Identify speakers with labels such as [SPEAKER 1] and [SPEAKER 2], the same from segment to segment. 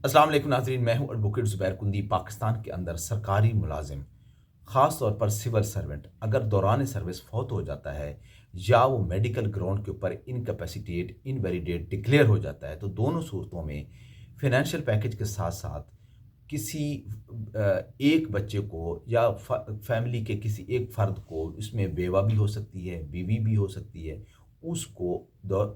[SPEAKER 1] अस्सलाम वालेकुम नाज़रीन, मैं हूं एडवोकेट ज़ुबैर कुंदी। पाकिस्तान के अंदर सरकारी मुलाजिम, ख़ास तौर पर सिविल सर्वेंट, अगर दौरान सर्विस फौत हो जाता है या वो मेडिकल ग्राउंड के ऊपर इनकैपेसिटेट इनवैलिडेट डिक्लेयर हो जाता है, तो दोनों सूरतों में फ़ाइनेंशियल पैकेज के साथ साथ किसी एक बच्चे को या फैमिली के किसी एक फ़र्द को, इसमें बेवा भी हो सकती है, बीवी भी हो सकती है, उसको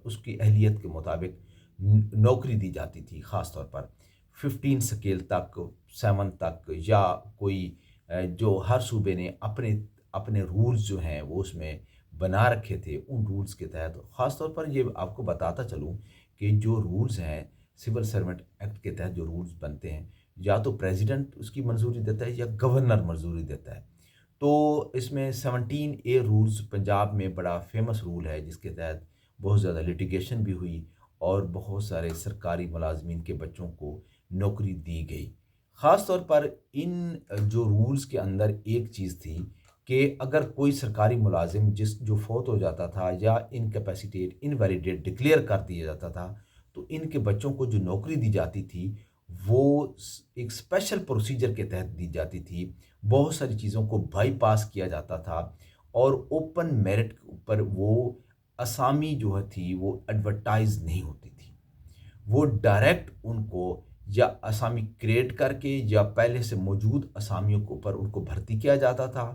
[SPEAKER 1] उसकी अहलियत के मुताबिक नौकरी दी जाती थी। ख़ास तौर पर 15 स्केल तक, 7 तक, या कोई जो हर सूबे ने अपने अपने रूल्स जो हैं वो उसमें बना रखे थे, उन रूल्स के तहत ख़ास तौर पर ये आपको बताता चलूँ कि जो रूल्स हैं सिविल सर्वेंट एक्ट के तहत जो रूल्स बनते हैं, या तो प्रेसिडेंट उसकी मंजूरी देता है या गवर्नर मंजूरी देता है। तो इसमें 17 ए रूल्स पंजाब में बड़ा फेमस रूल है, जिसके तहत बहुत ज़्यादा लिटिगेशन भी हुई और बहुत सारे सरकारी मुलाजमीन के बच्चों को नौकरी दी गई। ख़ास तौर पर इन जो रूल्स के अंदर एक चीज़ थी कि अगर कोई सरकारी मुलाजिम जो फौत हो जाता था या इनकैपेसिटेट इनवैलिडेट डिक्लेयर कर दिया जाता था, तो इनके बच्चों को जो नौकरी दी जाती थी वो एक स्पेशल प्रोसीजर के तहत दी जाती थी। बहुत सारी चीज़ों को बाईपास किया जाता था और ओपन मेरिट के ऊपर वो असामी जो है थी वो एडवर्टाइज नहीं होती थी। वो डायरेक्ट उनको या असामी क्रिएट करके या पहले से मौजूद असामियों के ऊपर उनको भर्ती किया जाता था।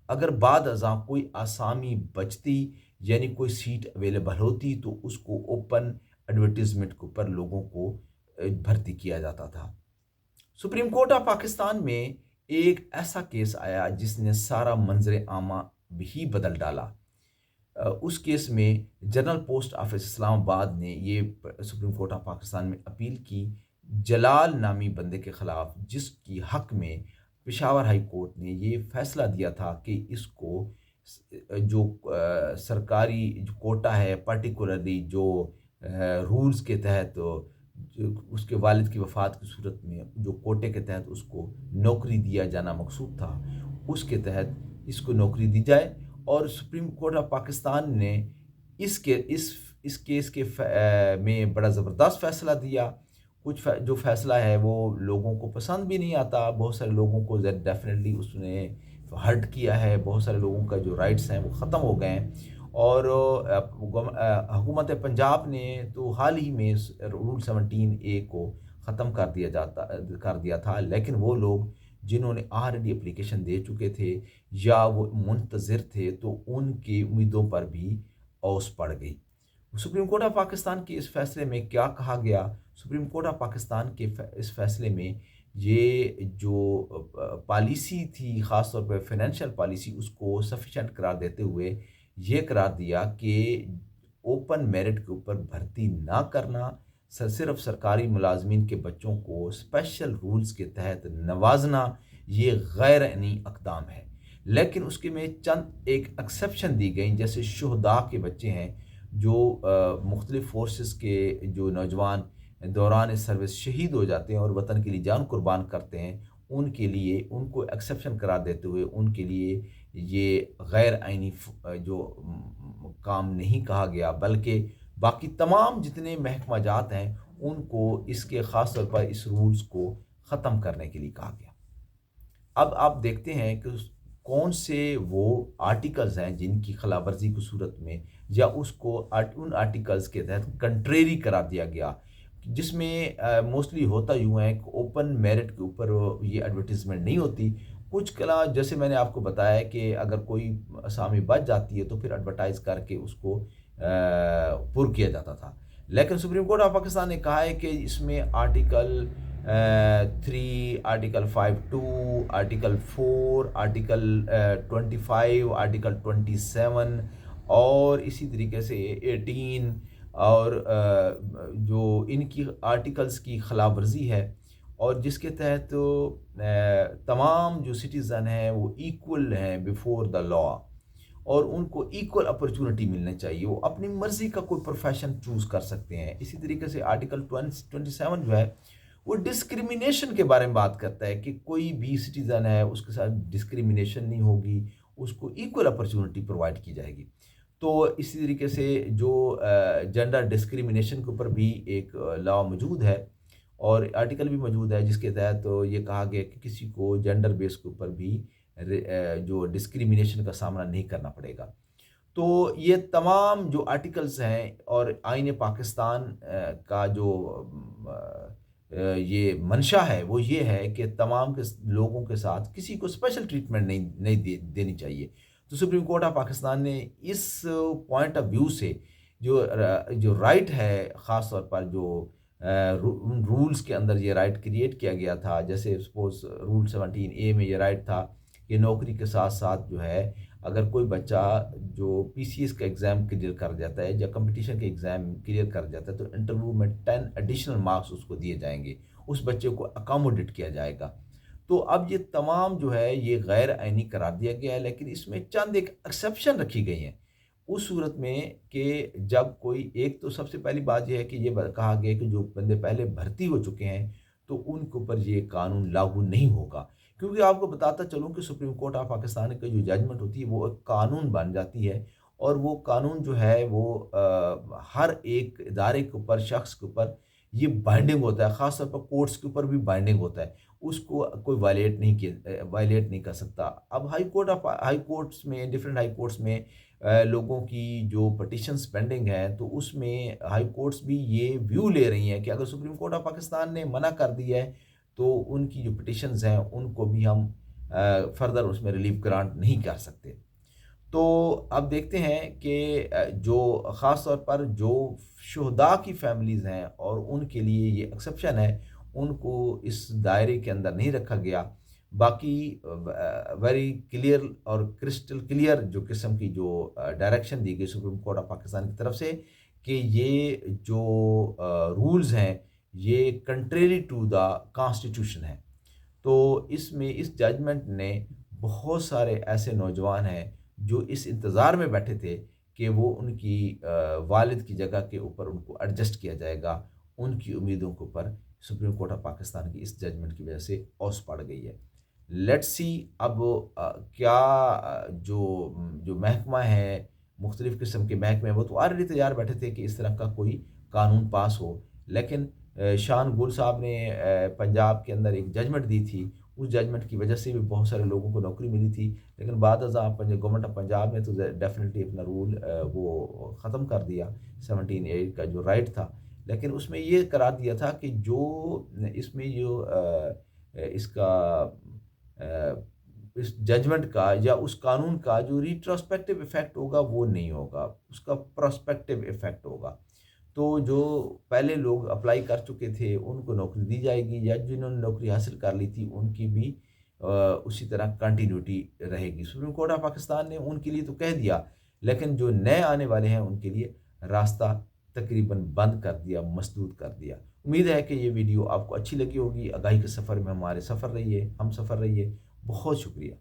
[SPEAKER 1] अगर बाद अज़ां कोई असामी बचती, यानी कोई सीट अवेलेबल होती, तो उसको ओपन एडवर्टीजमेंट के ऊपर लोगों को भर्ती किया जाता था। सुप्रीम कोर्ट ऑफ पाकिस्तान में एक ऐसा केस आया जिसने सारा मंजर आमा भी बदल डाला। उस केस में जनरल पोस्ट ऑफिस इस्लामाबाद ने ये सुप्रीम कोर्ट ऑफ पाकिस्तान में अपील की जलाल नामी बंदे के ख़िलाफ़, जिसकी हक में पेशावर हाई कोर्ट ने ये फैसला दिया था कि इसको जो सरकारी जो कोटा है, पर्टिकुलरली जो रूल्स के तहत जो उसके वालिद की वफ़ात की सूरत में जो कोटे के तहत उसको नौकरी दिया जाना मकसूद था, उसके तहत इसको नौकरी दी जाए। और सुप्रीम कोर्ट ऑफ पाकिस्तान ने इस केस के में बड़ा ज़बरदस्त फ़ैसला दिया। जो फ़ैसला है वो लोगों को पसंद भी नहीं आता, बहुत सारे लोगों को डेफिनेटली उसने हर्ट किया है, बहुत सारे लोगों का जो राइट्स हैं वो ख़त्म हो गए हैं। और हुकूमत पंजाब ने तो हाल ही में रूल 17 ए को ख़त्म कर दिया था, लेकिन वो लोग जिन्होंने ऑलरेडी एप्लीकेशन दे चुके थे या वो मुंतज़िर थे, तो उनकी उम्मीदों पर भी ओस पड़ गई। सुप्रीम कोर्ट ऑफ पाकिस्तान के इस फैसले में क्या कहा गया? सुप्रीम कोर्ट ऑफ पाकिस्तान के इस फैसले में ये जो पॉलिसी थी, ख़ास तौर पर फाइनेंशियल पॉलिसी, उसको सफिशेंट करार देते हुए ये करार दिया कि ओपन मेरिट के ऊपर भर्ती ना करना, सिर्फ सरकारी मुलाजमीन के बच्चों को स्पेशल रूल्स के तहत नवाजना, ये गैर आईनी इक़दाम है। लेकिन उसके में चंद एक एक्सेप्शन दी गई, जैसे शुहदा के बच्चे हैं जो मुख्तलिफ़ फोर्सेस के जो नौजवान दौरान सर्विस शहीद हो जाते हैं और वतन के लिए जान कुर्बान करते हैं, उनके लिए उनको एक्सेप्शन करार देते हुए उनके लिए ये गैर आइनी जो काम नहीं कहा गया, बल्कि बाकी तमाम जितने महकमा जात हैं उनको इसके ख़ास तौर पर इस रूल्स को ख़त्म करने के लिए कहा गया। अब आप देखते हैं कि कौन से वो आर्टिकल्स हैं जिनकी खिलाफवर्जी की सूरत में या उसको उन आर्टिकल्स के तहत कंट्रेरी करा दिया गया, जिसमें मोस्टली होता यूँ है कि ओपन मेरिट के ऊपर ये एडवर्टीज़मेंट नहीं होती। कुछ कला जैसे मैंने आपको बताया कि अगर कोई असामी बच जाती है तो फिर एडवर्टाइज़ करके उसको पुर किया जाता था। लेकिन सुप्रीम कोर्ट ऑफ पाकिस्तान ने कहा है कि इसमें article 3, article 52, article 4, article 25, article 27 और इसी तरीके से 18 और जो इनकी आर्टिकल्स की खिलाफ वर्जी है, और जिसके तहत तमाम जो सिटीज़न हैं वो इक्वल हैं बिफोर द लॉ और उनको इक्वल अपॉर्चुनिटी मिलनी चाहिए। वो अपनी मर्ज़ी का कोई प्रोफेशन चूज़ कर सकते हैं। इसी तरीके से आर्टिकल 27 जो है वो डिस्क्रिमिनेशन के बारे में बात करता है कि कोई भी सिटीज़न है उसके साथ डिस्क्रिमिनेशन नहीं होगी, उसको इक्वल अपॉर्चुनिटी प्रोवाइड की जाएगी। तो इसी तरीके से जो जेंडर डिस्क्रिमिनेशन के ऊपर भी एक लॉ मौजूद है, اور آرٹیکل بھی موجود ہے جس کے تحت یہ کہا گیا کہ کسی کو جینڈر بیس کے اوپر بھی جو ڈسکریمنیشن کا سامنا نہیں کرنا پڑے گا۔ تو یہ تمام جو آرٹیکلز ہیں اور آئین پاکستان کا جو یہ منشا ہے وہ یہ ہے کہ تمام کے لوگوں کے ساتھ کسی کو اسپیشل ٹریٹمنٹ نہیں دینی چاہیے۔ تو سپریم کورٹ آف پاکستان نے اس پوائنٹ آف ویو سے جو رائٹ ہے، خاص طور پر جو رولز کے اندر یہ رائٹ کریٹ کیا گیا تھا، جیسے سپوز رول 17A میں یہ رائٹ تھا کہ نوکری کے ساتھ ساتھ جو ہے اگر کوئی بچہ جو PCS کا ایگزام کلیئر کر جاتا ہے یا کمپٹیشن کے ایگزام کلیئر کر جاتا ہے تو انٹرویو میں 10 ایڈیشنل مارکس اس کو دیے جائیں گے، اس بچے کو اکاموڈیٹ کیا جائے گا۔ تو اب یہ تمام جو ہے یہ غیر آئینی قرار دیا گیا ہے، لیکن اس میں چند ایک ایکسیپشن رکھی گئی ہیں اس صورت میں کہ جب کوئی ایک، تو سب سے پہلی بات یہ ہے کہ یہ کہا گیا کہ جو بندے پہلے بھرتی ہو چکے ہیں تو ان کے اوپر یہ قانون لاگو نہیں ہوگا، کیونکہ آپ کو بتاتا چلوں کہ سپریم کورٹ آف پاکستان کی جو ججمنٹ ہوتی ہے وہ ایک قانون بن جاتی ہے، اور وہ قانون جو ہے وہ ہر ایک ادارے کے اوپر، شخص کے اوپر یہ بائنڈنگ ہوتا ہے، خاص طور پر کورٹس کے اوپر بھی بائنڈنگ ہوتا ہے، اس کو کوئی وائلیٹ نہیں کر سکتا۔ اب ہائی کورٹس میں، ڈفرینٹ ہائی کورٹس میں لوگوں کی جو پٹیشنز پینڈنگ ہیں تو اس میں ہائی کورٹس بھی یہ ویو لے رہی ہیں کہ اگر سپریم کورٹ آف پاکستان نے منع کر دیا ہے تو ان کی جو پٹیشنز ہیں ان کو بھی ہم فردر اس میں ریلیف گرانٹ نہیں کر سکتے۔ تو اب دیکھتے ہیں کہ جو خاص طور پر جو شہداء کی فیملیز ہیں اور ان کے لیے یہ ایکسیپشن ہے، ان کو اس دائرے کے اندر نہیں رکھا گیا۔ باقی ویری کلیئر اور کرسٹل کلیئر جو قسم کی جو ڈائریکشن دی گئی سپریم کورٹ آف پاکستان کی طرف سے کہ یہ جو رولز ہیں یہ کنٹریری ٹو دا کانسٹیٹیوشن ہے۔ تو اس میں اس ججمنٹ نے بہت سارے ایسے نوجوان ہیں جو اس انتظار میں بیٹھے تھے کہ وہ ان کی والد کی جگہ کے اوپر ان کو ایڈجسٹ کیا جائے گا، ان کی امیدوں کے اوپر سپریم کورٹ آف پاکستان کی اس ججمنٹ کی وجہ سے اوس پڑ گئی ہے۔ لیٹس سی اب کیا جو محکمہ ہے، مختلف قسم کے محکمے، وہ تو آلریڈی تیار بیٹھے تھے کہ اس طرح کا کوئی قانون پاس ہو، لیکن شان گل صاحب نے پنجاب کے اندر ایک ججمنٹ دی تھی، اس ججمنٹ کی وجہ سے بھی بہت سارے لوگوں کو نوکری ملی تھی، لیکن بعد ازاں گورنمنٹ آف پنجاب نے تو ڈیفینیٹلی اپنا رول وہ ختم کر دیا، 17A کا جو رائٹ تھا، لیکن اس میں یہ قرار دیا تھا کہ جو اس میں جو اس کا اس ججمنٹ کا یا اس قانون کا جو ریٹروسپیکٹیو ایفیکٹ ہوگا وہ نہیں ہوگا، اس کا پراسپیکٹیو ایفیکٹ ہوگا۔ تو جو پہلے لوگ اپلائی کر چکے تھے ان کو نوکری دی جائے گی، یا جنہوں نے نوکری حاصل کر لی تھی ان کی بھی اسی طرح کنٹینیوٹی رہے گی۔ سپریم کورٹ آف پاکستان نے ان کے لیے تو کہہ دیا، لیکن جو نئے آنے والے ہیں ان کے لیے راستہ تقریباً بند کر دیا، مسدود کر دیا۔ امید ہے کہ یہ ویڈیو آپ کو اچھی لگی ہوگی، آگاہی کے سفر میں ہمارے سفر رہیے، ہم سفر رہیے۔ بہت شکریہ۔